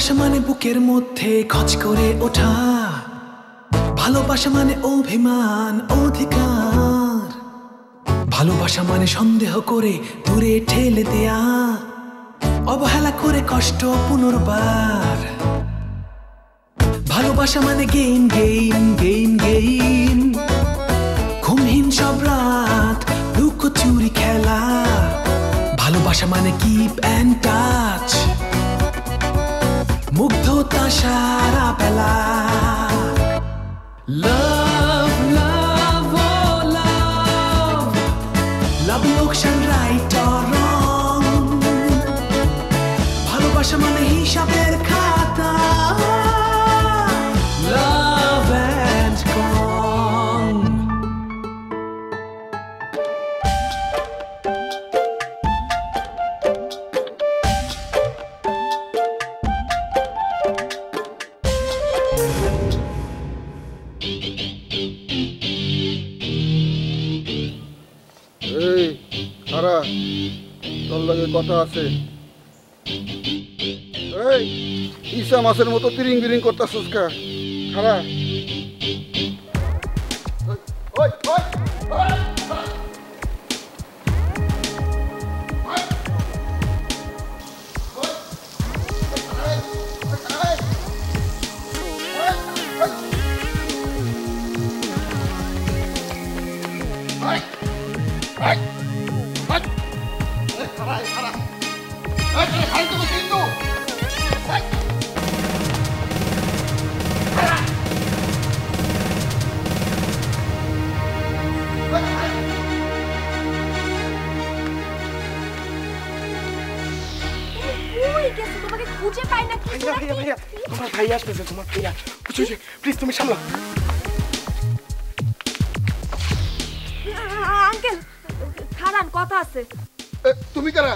ভালোবাসা মানে বুকের মধ্যে খচ করে ওঠা, ভালোবাসা মানে অভিমান অধিকার, ভালোবাসা মানে সন্দেহ করে দূরে ঠেলে দেয়া, অবহেলা করে কষ্ট পুনর্বার। ভালোবাসা মানে গেম গেম গেম গেম, ঘুমহীন সব রাত লুকোচুরি খেলা। ভালোবাসা মানে কিপ অ্যান্ড টাচ, মুগ্ধতা সারা বেলা। Love, love, oh love, love লোকসান right or wrong। ভালোবাসা মানে হিসাবের খাতা, love and gone। এই খারা, তোর লগে কথা আছে। এই ঈশা মাছের মতো তিরিং বিরিং করতেছিস কা? খারা, ওই ওই খুঁজে পাই না। ভাইয়া তোমার ভাইয়া আসতেছে, তোমার ভাইয়া। প্লিজ তুমি সামলা। আঙ্কেল খারান কথা আছে। তুমি কারা?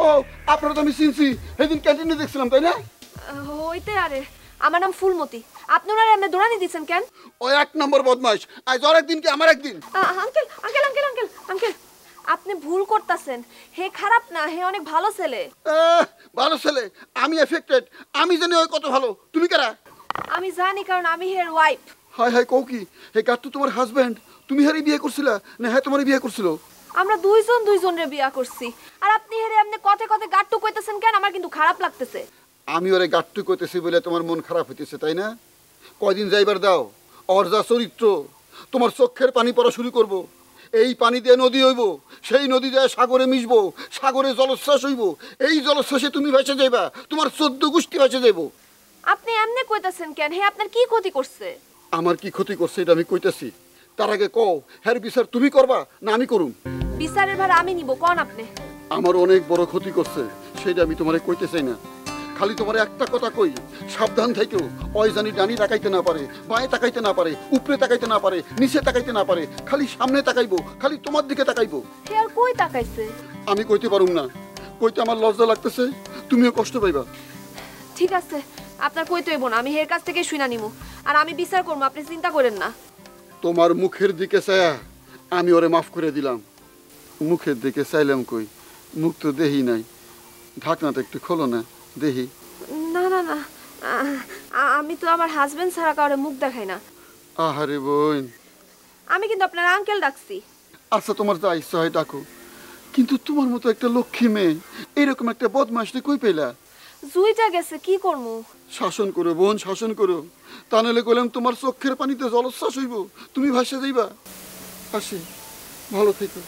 ও আপনারা তো আমি চিনছি, সেদিন ক্যান্টিনে দেখছিলাম, তাই না? হইতে আরে, আমার নাম ফুলমতি। আপনি ওনার এমনি দৌড়ানি দিচ্ছেন কেন? ও এক নম্বর বদমাইশ। আজ ওর একদিন কি আমার একদিন? Uncle uncle uncle uncle uncle আপনি ভুল করতেছেন। হে খারাপ না, হে অনেক ভালো ছেলে। ভালো ছেলে? আমি এফেক্টেড, আমি জানি ওই কত ভালো। তুমি কারা? আমি জানি, কারণ আমি হের ওয়াইফ। হায় হায়, কও কি? হে গাট্টু তোমার হাজবেন্ড? তুমি হারি বিয়ে করছিলা না হ্যাঁ তোমার বিয়ে করছিল? আমরা দুইজনের বিয়া করছি। আর আপনি হেরে এমনি কথা কথা গাট্টু কইতেছেন কেন? আমার কিন্তু খারাপ লাগতেছে। আমি ওরে গাট্টু কইতেছি বলে তোমার মন খারাপ হইতেছে, তাই না? কয়দিন যাইবার দাও। ওর যা চরিত্র, তোমার চোখের পানি পড়া শুরু করব। এই পানি দিয়ে নদী হইব, সেই নদী দিয়ে সাগরে মিশবো, সাগরে জলোচ্ছ্বাস হইব। এই জলোচ্ছ্বাসে তুমি ভেসে যাইবা, তোমার 14 গোষ্ঠী ভেসে যাইব। আপনি এমনি কইতেছেন কেন? হে আপনার কি ক্ষতি করছে? আমার কি ক্ষতি করছে এটা আমি কইতেছি। তার আগে কও, হ্যার বিচার তুমি করবা না আমি করুম? বিচারের ভার আমি নিব, কোন আপনি? আমার অনেক বড় ক্ষতি করছে, সেটা আমি তোমারে কইতে চাই না। খালি তোমার একটা কথা কই, সাবধান থেকেও। ওই জানি ডানি তাকাইতে না পারে, বাঁয়ে তাকাইতে না পারে, উপরে তাকাইতে না পারে, নিচে তাকাইতে না পারে, খালি সামনে তাকাইবো, খালি তোমার দিকে তাকাইবো। হে আর কই তাকাইছে? আমি কইতে পারুম না, কইতে আমার লজ্জা লাগতেছে, তুমিও কষ্ট পাইবা। ঠিক আছে, আপনার কইতে হইব না, আমি হের কাছ থেকে শুনা নিমু। আর আমি বিচার করবো, আপনি চিন্তা করেন না। তোমার মুখের দিকে চায়া আমি ওরে মাফ করে দিলাম। মুখের দিকে চাইলাম কই, মুখ তো দেহি নাই। ঢাকনাটা একটু খোলো না, দেহি। না না না, আমি তো আমার হাজবেন্ড ছাড়া কাউরে মুখ দেখাই না। আহারে বোন, আমি কিন্তু আপনার আঙ্কেল ডাকছি। আচ্ছা তোমার যা ইচ্ছা হয় ডাকো, কিন্তু তোমার মতো একটা লক্ষ্মী মেয়ে এইরকম একটা বদমাইশ কই পেলা? জুইটা গেছে, কি করবো? শাসন করো বোন, শাসন করো। তা নাহলে কইলাম তোমার চোখের পানিতে জলোচ্ছ্বাস হইব, তুমি ভাসে যাইবা। আসি, ভালো থেকো।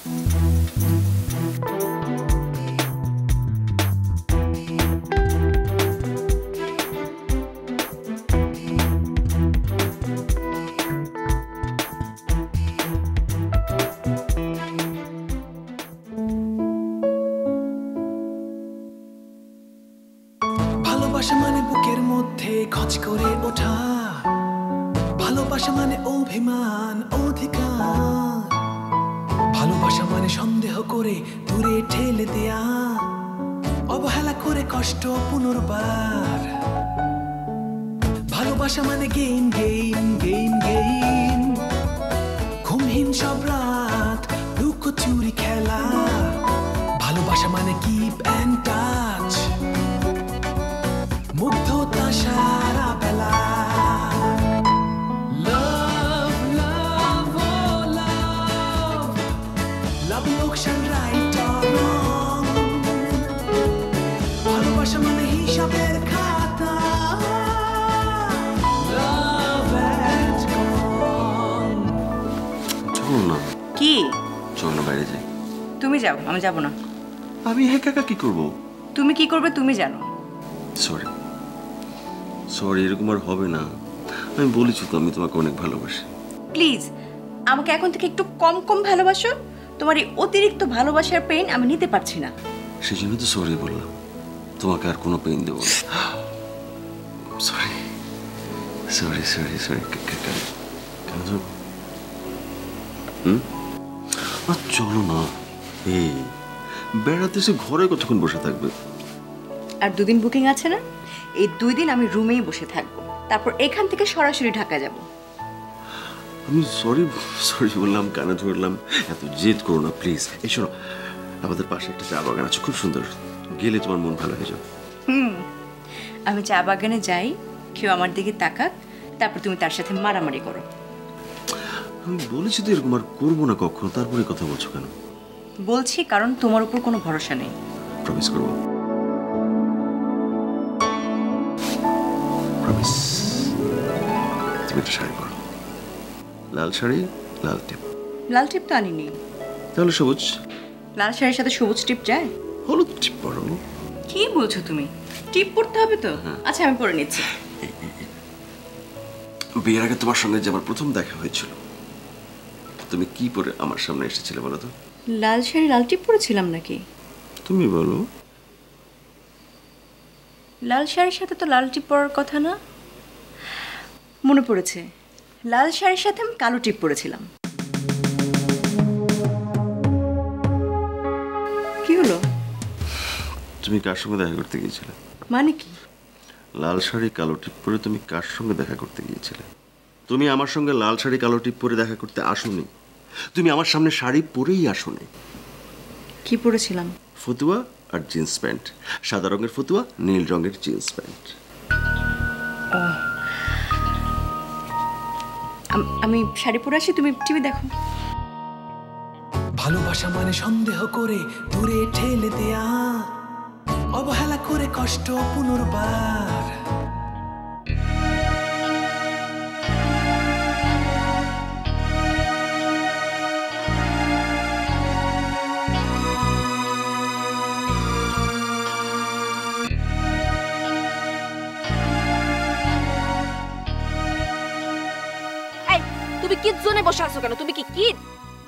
ভালোবাসা মানে বুকের মধ্যে খচ করে ওঠা, ভালোবাসা মানে অভিমান অধিকার, ভালোবাসা মানে সন্দেহ করে দূরে ঠেলে দেয়া, অবহেলা করে কষ্ট পুনর্বার। ভালোবাসা মানে গেম গেম গেম গেম, ঘুমহীন সব রাত লুকোচুরি খেলা। ভালোবাসা মানে কিপ অ্যান্ড টাচ, মুগ্ধ মমতা সারা বেলা লাভ লাভ ও লাভ লাভ লোকসান রাইট অর রং ভালোবাসা মানে হিসাবের খাতা লাভ এন্ড গন চল না কি চল না বাইরে যাই তুমি যাও আমি যাব না আমি একা একা কি করবো তুমি কি করবে তুমি জানো সরি সরি এরকম আর হবে না আমি বলেছি তো আমি তোমাকে অনেক ভালোবাসি প্লিজ আমাকে এখন থেকে একটু কম কম ভালোবাসো তোমার এই অতিরিক্ত ভালোবাসার পেইন আমি নিতে পারছি না সেই জন্য তো সরি বললাম তোমাকে আর কোনো পেইন দেবো না সরি সরি সরি সরি কেন তো চলো না এই বেড়াতে এসে ঘরে কতক্ষণ বসে থাকবে আর 2 দিন বুকিং আছে না এই 2 দিন আমি রুমেই বসে থাকবো তারপর এখান থেকে সরাসরি ঢাকা যাব আমি সরি সরি বললাম কানে ধরলাম এত জেদ করো না প্লিজ এই শোনো আমাদের পাশে একটা চা বাগান আছে খুব সুন্দর গেলে তোমার মন ভালো হয়ে যাবে আমি চা বাগানে যাই কেউ আমার দিকে তাকাক তারপর তুমি তার সাথে মারামারি করো আমি বলেছি তো এরকম আর করবো না কখনো তারপরে কথা বলছো কেন বলছি কারণ তোমার উপর কোনো ভরসা নেই প্রমিস করবো প্রমিস তুমি একটা শাড়ি পরো লাল শাড়ি লাল টিপ লাল টিপ তো আনিনি তাহলে সবুজ লাল শাড়ির সাথে সবুজ টিপ যায় হলুদ টিপ পরো কি বলছো তুমি টিপ পরতে হবে তো আচ্ছা আমি পরে নিচ্ছি বিয়ের আগে তোমার সঙ্গে যে আমার প্রথম দেখা হয়েছিল তুমি কি পরে আমার সামনে এসেছিলে বলো তো লাল শাড়ি লাল টিপ পরেছিলাম নাকি তুমি বলো লাল শাড়ির সাথে তো লাল টিপ পরার কথা না মনে পড়েছে লাল শাড়ির সাথে আমি কালো টিপ পরেছিলাম কি হলো তুমি কার সঙ্গে দেখা করতে গিয়েছিলে মানে কি লাল শাড়ি কালো টিপ পরে তুমি কার সঙ্গে দেখা করতে গিয়েছিলে তুমি আমার সঙ্গে লাল শাড়ি কালো টিপ পরে দেখা করতে আসোনি তুমি আমার সামনে শাড়ি পরেই আসোনি কি পরেছিলাম ফতুয়া আর জিন্স প্যান্ট সাদা রঙের ফতুয়া নীল রঙের জিন্স প্যান্ট আমি শাড়ি পরে আসি তুমি টিভি দেখো ভালোবাসা মানে সন্দেহ করে দূরে ঠেলে দেয়া অবহেলা করে কষ্ট পুনর্বার তুমি কিড জোনে বসে আছো কেন তুমি কি কিড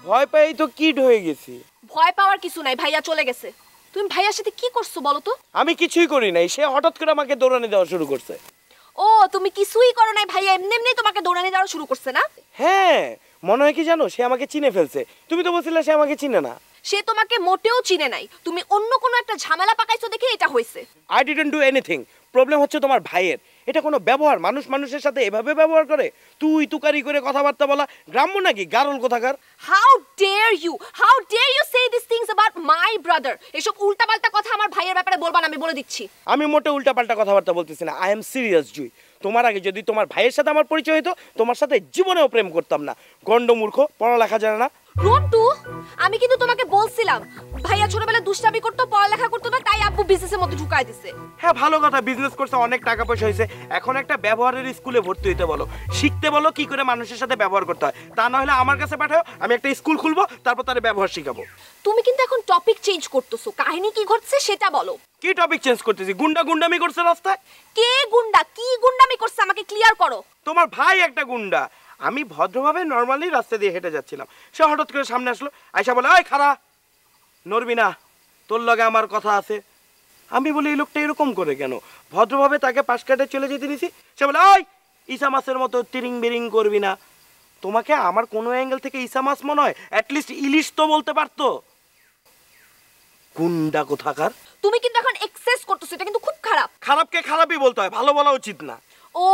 ভয় পাই তো কিড হয়ে গেছি ভয় পাওয়ার কিছু নাই ভাইয়া চলে গেছে তুমি ভাইয়ার সাথে কি করছো বলো তো আমি কিছুই করি নাই সে হঠাৎ করে আমাকে দৌড়ানি দেওয়া শুরু করছে ও তুমি কিছুই করো নাই ভাইয়া এমনি এমনি তোমাকে দৌড়ানি দেওয়া শুরু করছে না হ্যাঁ মনে হয় কি জানো সে আমাকে চিনে ফেলছে তুমি তো বলছিলে সে আমাকে চিনে না সে তোমাকে মোটেও চিনে নাই তুমি অন্য কোনো একটা ঝামেলা পাকাইছো দেখে এটা হইছে I didn't do anything problem হচ্ছে তোমার ভাইয়ের এটা কোনো ব্যবহার মানুষ মানুষের সাথে এভাবে ব্যবহার করে তুই তুকারি করে কথাবার্তা বলা গ্রাম্য নাকি গারল কোথাকার how dare you say this things about my brother এসব উল্টাপাল্টা কথা আমার ভাইয়ের ব্যাপারে বলবা না আমি বলে দিচ্ছি আমি মোটে উল্টাপাল্টা কথাবার্তা বলতেছি না আই এম সিরিয়াস জুই তোমার আগে যদি তোমার ভাইয়ের সাথে আমার পরিচয় হতো তোমার সাথে জীবনেও প্রেম করতাম না গন্ডমূর্খ পড়ালেখা জানে না রন্টু আমি কিন্তু তোমাকে বলছিলাম ভাইয়া ছোটবেলায় দুষ্টামি করতো পড়ালেখা করতো না তাই আব্বু বিজনেসের মধ্যে ঢুকাই দিছে হ্যাঁ ভালো কথা বিজনেস করছে অনেক টাকা পয়সা হয়েছে এখন একটা ব্যবহারের স্কুলে ভর্তি হইতে বলো শিখতে বলো কি করে মানুষের সাথে ব্যবহার করতে হয় তা না হলে আমার কাছে পাঠাও আমি একটা স্কুল খুলবো তারপর তার ব্যবহার শিখাবো তুমি কিন্তু এখন টপিক চেঞ্জ করতেছো কাহিনী কি ঘটছে সেটা বলো কি টপিক চেঞ্জ করতেছি গুন্ডামি করছে রাস্তায় কে গুন্ডা কি গুন্ডামি করছে আমাকে ক্লিয়ার করো তোমার ভাই একটা গুন্ডা আমি ভদ্রভাবে নরমালি রাস্তা দিয়ে হেঁটে যাচ্ছিলাম সে হঠাৎ করে সামনে আসলো আয়সা বলে ওই খাড়া নড়বি না তোর লগে আমার কথা আছে আমি বলি এই লোকটা এরকম করে কেন ভদ্রভাবে তাকে পাশ কাটে চলে যেতে নিছি সে বলে ওই ইসা মাছের মতো তিরিং বিরিং করবি না তোমাকে আমার কোনো অ্যাঙ্গেল থেকে ইসা মাছ মনে হয় অ্যাটলিস্ট ইলিশ তো বলতে পারতো গুন্ডা কোথাকার তুমি কিন্তু এখন এক্সেস করতেছো এটা কিন্তু খুব খারাপ খারাপকে খারাপই বলতে হয় ভালো বলা উচিত না ও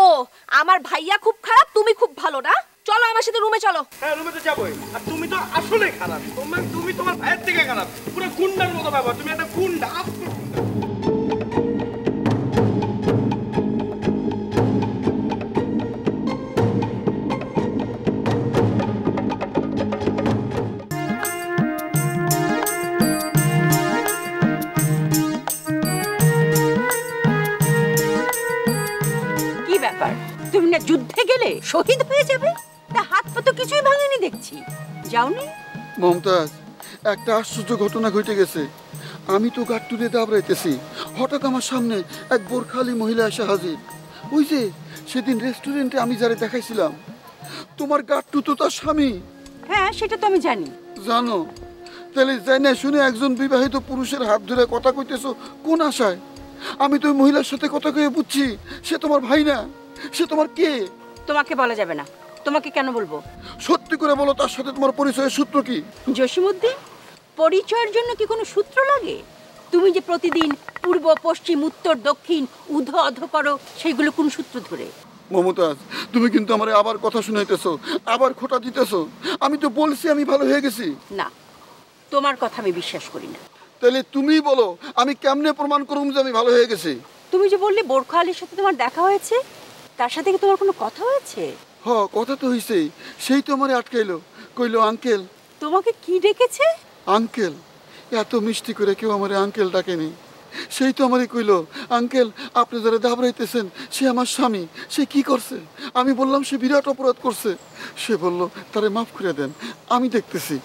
আমার ভাইয়া খুব খারাপ তুমি খুব ভালো না চলো আমার সাথে রুমে চলো হ্যাঁ রুমে তো যাবোই আর তুমি তো আসলে খারাপ তুমি তোমার ভাইয়ের থেকে খারাপ পুরো গুন্ডার মতো ব্যাপার তুমি একটা গুন্ডা গেলে শহীদ হয়ে যাবে, তা হাত পা তো কিছুই ভাঙেনি দেখছি। যাওনি? মমতাজ, একটা আশ্চর্য ঘটনা ঘটে গেছে। আমি তো গাট্টুরে দাবড়াইতেছি, হঠাৎ আমার সামনে এক বোরখালি মহিলা এসে হাজির। ওই যে সেদিন রেস্টুরেন্টে আমি যারে দেখাইছিলাম, তোমার গাট্টু তো তার স্বামী। হ্যাঁ, সেটা তো আমি জানি। জানো? তাহলে যাই না শুনে একজন বিবাহিত পুরুষের হাত ধরে কথা কইতেছো কোন আশায়? আমি তো ওই মহিলার সাথে কথা কয়ে বুঝছি সে তোমার ভাই না, সে তোমার কে? তোমাকে বলা যাবে না। তোমাকে কেন বলবো? সত্যি করে বলো, তার সাথে তোমার পরিচয়ের সূত্র কি? জসিমউদ্দিন, পরিচয়ের জন্য কি কোনো সূত্র লাগে? তুমি যে প্রতিদিন পূর্ব পশ্চিম উত্তর দক্ষিণ উধো অধ করো, সেইগুলো কোন সূত্র ধরে? মমতাজ, তুমি কিন্তু আমার আবার কথা শুনাইতেছো, আবার খোটা দিতেছো। আমি তো বলছি আমি ভালো হয়ে গেছি। না, তোমার কথা আমি বিশ্বাস করি না। তাহলে তুমি বলো, আমি কেমনে প্রমাণ করুম যে আমি ভালো হয়ে গেছি? তুমি যে বললে বোরখা আলীর সাথে তোমার দেখা হয়েছে, তার সাথে কি তোমার কোনো কথা হয়েছে? হ, কথা তো হইছেই। সেই তো আমারে আটকাইলো, কইলো আঙ্কেল। তোমাকে কি ডেকেছে? আঙ্কেল। এত মিষ্টি করে কেউ আমারে আঙ্কেল ডাকেনি। সেই তো আমারে কইলো, আঙ্কেল আপনি যারা দাবড়াইতেছেন সে আমার স্বামী, সে কি করছে? আমি বললাম সে বিরাট অপরাধ করছে। সে বলল তারে মাফ করে দেন, আমি দেখতেছি।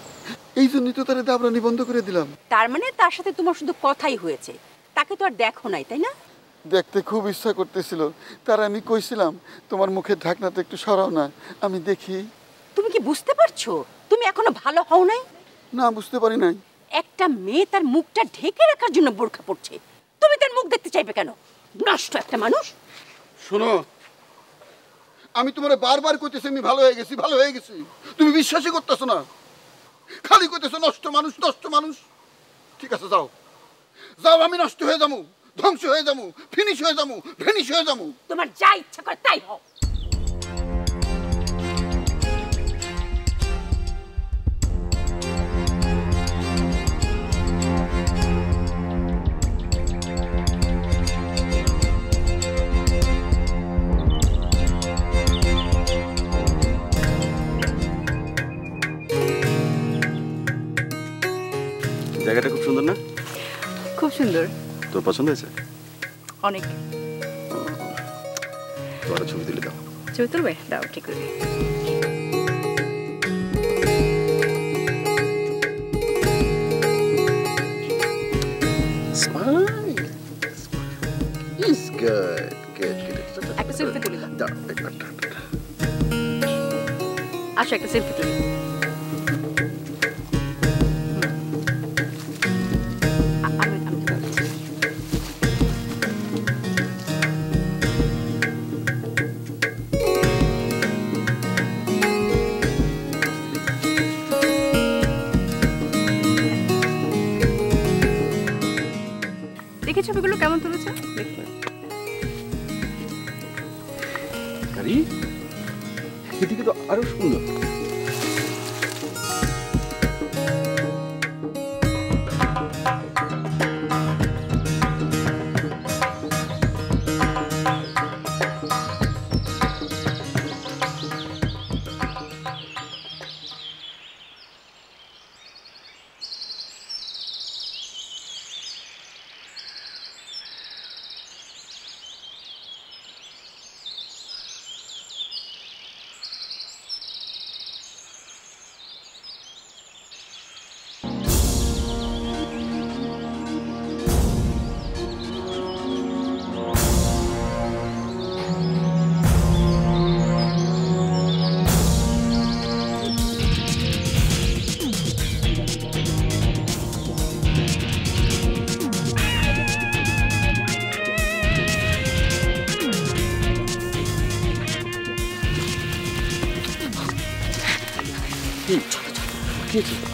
এই জন্যই তো তারে দাবড়ানি বন্ধ করে দিলাম। তার মানে তার সাথে তোমার শুধু কথাই হয়েছে, তাকে তো আর দেখো নাই, তাই না? দেখতে খুব ইচ্ছা করতেছিল, তার আমি কইছিলাম তোমার মুখের ঢাকনাতে একটু সরাও না, আমি দেখি। তুমি কি বুঝতে পারছো তুমি এখনো ভালো হও নাই? না, বুঝতে পারি নাই। একটা মেয়ে তার মুখটা ঢেকে রাখার জন্য বোরখা পরছে, তুমি তার মুখ দেখতে চাইবে কেন? নষ্ট একটা মানুষ। শোনো, আমি তোমারে বারবার কইতেছি আমি ভালো হয়ে গেছি, ভালো হয়ে গেছি। তুমি বিশ্বাসই করতেছো না, খালি কইতেছো নষ্ট মানুষ, নষ্ট মানুষ। ঠিক আছে, যাও যাও, আমি নষ্ট হয়ে যাবো, ধ্বংস হয়ে যাবো, ফিনিশ হয়ে যাবো, ভেনিশ হয়ে যাবো। তোমার যা ইচ্ছা করে তাই হও। জায়গাটা খুব সুন্দর না? খুব সুন্দর। তোর পছন্দ হয়েছে? অনেক। তোমার ছবি তুলে দাও। ছবি তুলবে? দাও, ঠিক করে। Smile. It's good. Good. একটা সেলফি তুলে দাও। দাও। আসো একটা সেলফি তুলি। আমি তুলে দিচ্ছি। দেখে ছবিগুলো কেমন তুলেছে? দেখি। আরে এদিকে তো আরো সুন্দর।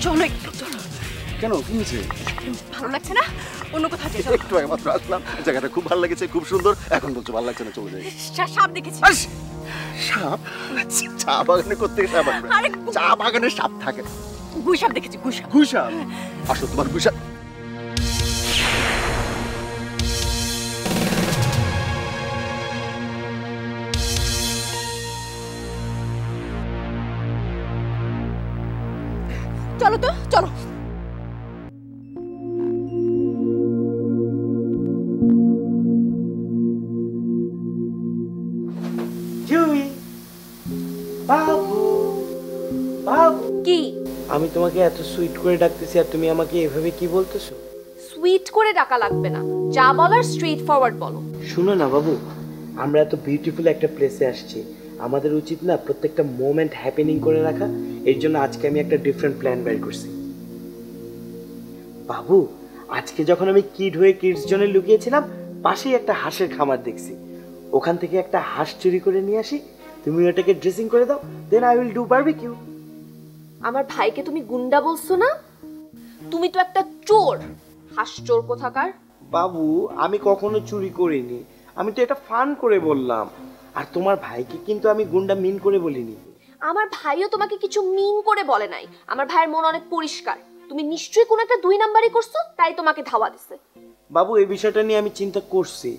চলো একটু, চলো। কেন, কি হয়েছে? ভালো লাগছে না? অন্য কোথাও যেতে। একটু আগে মাত্র আসলাম, জায়গাটা খুব ভালো লেগেছে, খুব সুন্দর। এখন বলছো ভালো লাগছে না, চলে যাই। সাপ দেখেছি। সাপ? চা বাগানে করতে সাপ আসবে? আরে চা বাগানে সাপ থাকে? গুইসাপ দেখেছি, গুইসাপ। গুইসাপ? আসো, তোমার গুইসাপ। চলো তো, চলো। জুই, আমি তোমাকে এত সুইট করে ডাকতেছি আর তুমি আমাকে এভাবে কি বলতেছো? সুইট করে ডাকা লাগবে না, যা বলার স্ট্রেট ফরওয়ার্ড বলো। শুনো না বাবু, আমরা এত বিউটিফুল একটা প্লেসে আসছি, আমাদের উচিত না প্রত্যেকটা মোমেন্ট হ্যাপেনিং করে রাখা। এর জন্য আজকে আমি একটা ডিফারেন্ট প্ল্যান বের করছি। বাবু, আজকে যখন আমি কিড হয়ে কিডস জোনে লুকিয়েছিলাম, পাশেই একটা হাঁসের খামার দেখছি, ওখান থেকে একটা হাঁস চুরি করে নিয়ে আসি, তুমি ওটাকে ড্রেসিং করে দাও, then I will do barbecue. আমার ভাইকে তুমি গুন্ডা বলছো না? তুমি তো একটা চোর, হাস চোর কোথাকার। বাবু, আমি কখনো চুরি করিনি, আমি তো এটা ফান করে বললাম। আর তোমার ভাইকে কিন্তু আমি গুন্ডা মিন করে বলিনি। আমার ভাইও তোমাকে কিছু মিন করে বলে নাই, আমার ভাইয়ের মন অনেক পরিষ্কার। তুমি নিশ্চয়ই কোনো একটা 2 নাম্বারই করছো, তাই তোমাকে ধাওয়া দিছে। বাবু, এই বিষয়টা নিয়ে আমি চিন্তা করছি,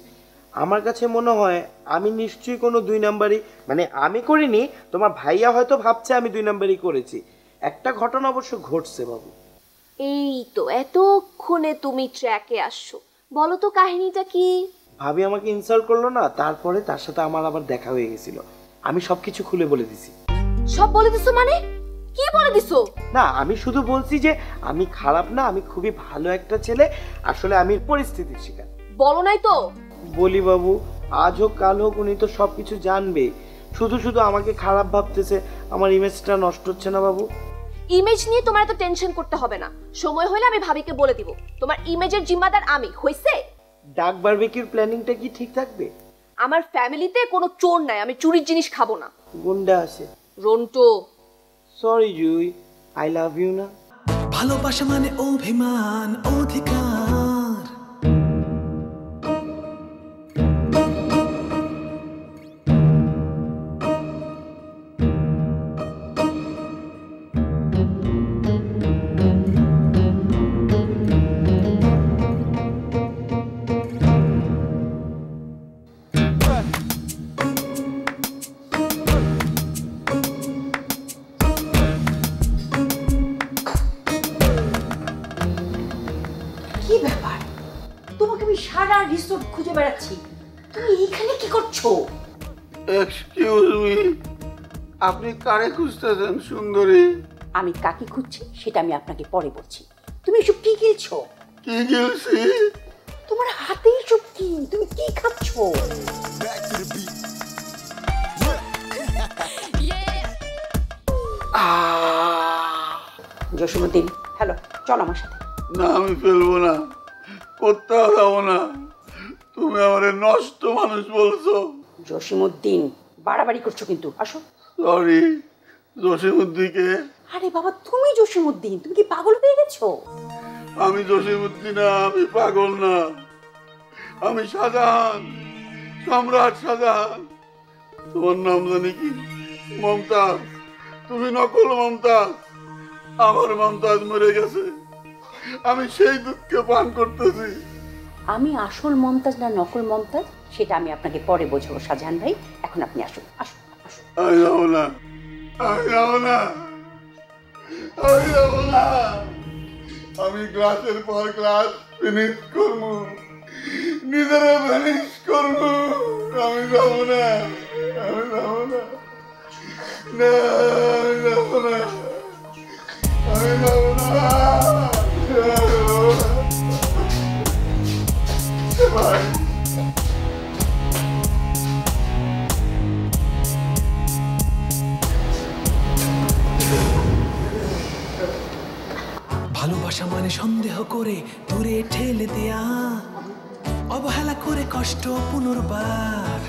আমার কাছে মনে হয় আমি নিশ্চয়ই কোনো 2 নাম্বারই, মানে আমি করিনি, তোমার ভাইয়া হয়তো ভাবছে আমি 2 নাম্বারই করেছি। একটা ঘটনা অবশ্য ঘটছে বাবু। এই তো এতক্ষণে তুমি ট্র্যাকে আসছো, বলো তো কাহিনীটা কি? ভাবি আমাকে ইনসাল্ট করলো না, তারপরে তার সাথে আমার আবার দেখা হয়ে গেছিল, আমি সবকিছু খুলে বলে দিছি। সব বলে দিছো মানে? কি বলে দিছো? না, আমি শুধু বলছি যে আমি খারাপ না, আমি খুবই ভালো একটা ছেলে, আসলে আমি পরিস্থিতির শিকার। বলো নাই তো? বলি বাবু, আজ হোক কাল হোক উনি তো সবকিছু জানবে, শুধু শুধু আমাকে খারাপ ভাবতেছে, আমার ইমেজটা নষ্ট হচ্ছে না বাবু? ইমেজ নিয়ে তোমার এত টেনশন করতে হবে না, সময় হলে আমি ভাবিকে বলে দিব, তোমার ইমেজের জিম্মাদার আমি। হইছে? ডাক বারবিকিউর প্ল্যানিংটা কি ঠিক থাকবে? আমার ফ্যামিলিতে কোনো চোর নাই, আমি চুরির জিনিস খাবো না। গুন্ডা আছে। Ronto, sorry Jui, I love you না। ভালোবাসা মানে অভিমান, অধিকার। কি ব্যাপার? তোমাকে আমি সারা রিসোর্ট খুঁজে বেড়াচ্ছি, তুমি এখানে কি করছো? এক্সকিউজ মি, আপনি কারে খুঁজতেছেন সুন্দরী? আমি কাকে খুঁজছি সেটা আমি আপনাকে পরে বলছি। তুমি এসব কি গিলছো? কি গেলছি? তোমার হাতে এসব কি? তুমি কি খাচ্ছো? জসীমউদ্দিন, হ্যালো, চল আমার সাথে। না, আমি ফেলবো না, কোথাও যাবো না। তুমি আমারে নষ্ট মানুষ বলছো। জসীমউদ্দিন, বাড়াবাড়ি করছো কিন্তু, আসো। সরি, জসীমউদ্দিনকে। আরে বাবা, তুমি জসীমউদ্দিন, তুমি কি পাগল হয়ে গেছো? আমি জসীমউদ্দিন না, আমি পাগল না, আমি শাহজাহান, সম্রাট শাহজাহান। তোমার নাম জানি কি? মমতাজ। তুমি নকল মমতাজ, আমার মমতাজ মরে গেছে, আমি সেই দুঃখে পান করতেছি। আমি আসল মমতাজ না নকল মমতাজ সেটা আমি আপনাকে পরে বোঝাবো শাহজাহান ভাই, এখন আপনি আসুন। আসুন, আসুন। আমি যাবো না, আমি যাবো না, আমি যাবো না। আমি ক্লাসের পর ক্লাস ফিনিশ করবো, নিজেরা ফিনিশ করবো। আমি যাবো না, আমি যাবো না, না, আমি যাবো না, আমি যাবো না। ভাই, ভালোবাসা মানে সন্দেহ করে দূরে ঠেলে দেয়া, অবহেলা করে কষ্ট পুনর্বার।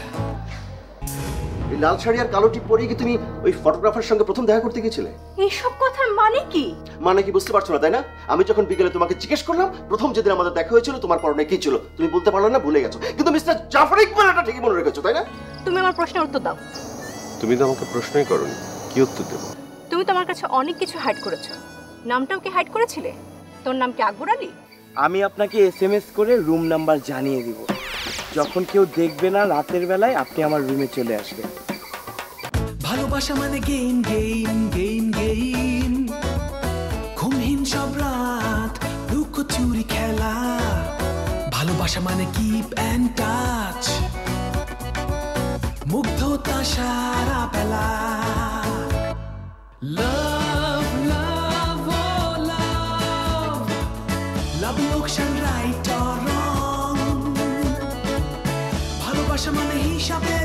এই লাল শাড়ি আর কালো টিপ পরে কি তুমি ওই ফটোগ্রাফারের সঙ্গে প্রথম দেখা করতে গেছিলে? এইসব কথার মানে কি? মানে কি বুঝতে পারছো না, তাই না? আমি যখন বিকেলে তোমাকে জিজ্ঞেস করলাম প্রথম যেদিন আমাদের দেখা হয়েছিল তোমার পরনে কি ছিল, তুমি বলতে পারলে না, ভুলে গেছো। কিন্তু মিস্টার জাফর ইকবাল এটা ঠিকই মনে রেখেছো, তাই না? তুমি আমার প্রশ্নের উত্তর দাও। তুমি তো আমাকে প্রশ্নই করোনি, কি উত্তর দেবো? তুমি তো আমার কাছে অনেক কিছু হাইড করেছো, নামটাও কি হাইড করেছিলে? তোর নাম কি আকবর আলী? আমি আপনাকে SMS করে রুম নাম্বার জানিয়ে দিব, যখন কেউ দেখবে না রাতের বেলায় আপনি আমার রুমে চলে আসবেন। ভালোবাসা মানে গেম গেম গেম গেম, ঘুমহীন সব রাত লুকোচুরি খেলা। ভালোবাসা মানে কিপ অ্যান্ড টাচ, মুগ্ধতা সারা বেলা। লাভ লাভ ভালোবাসা মানে হিসাবে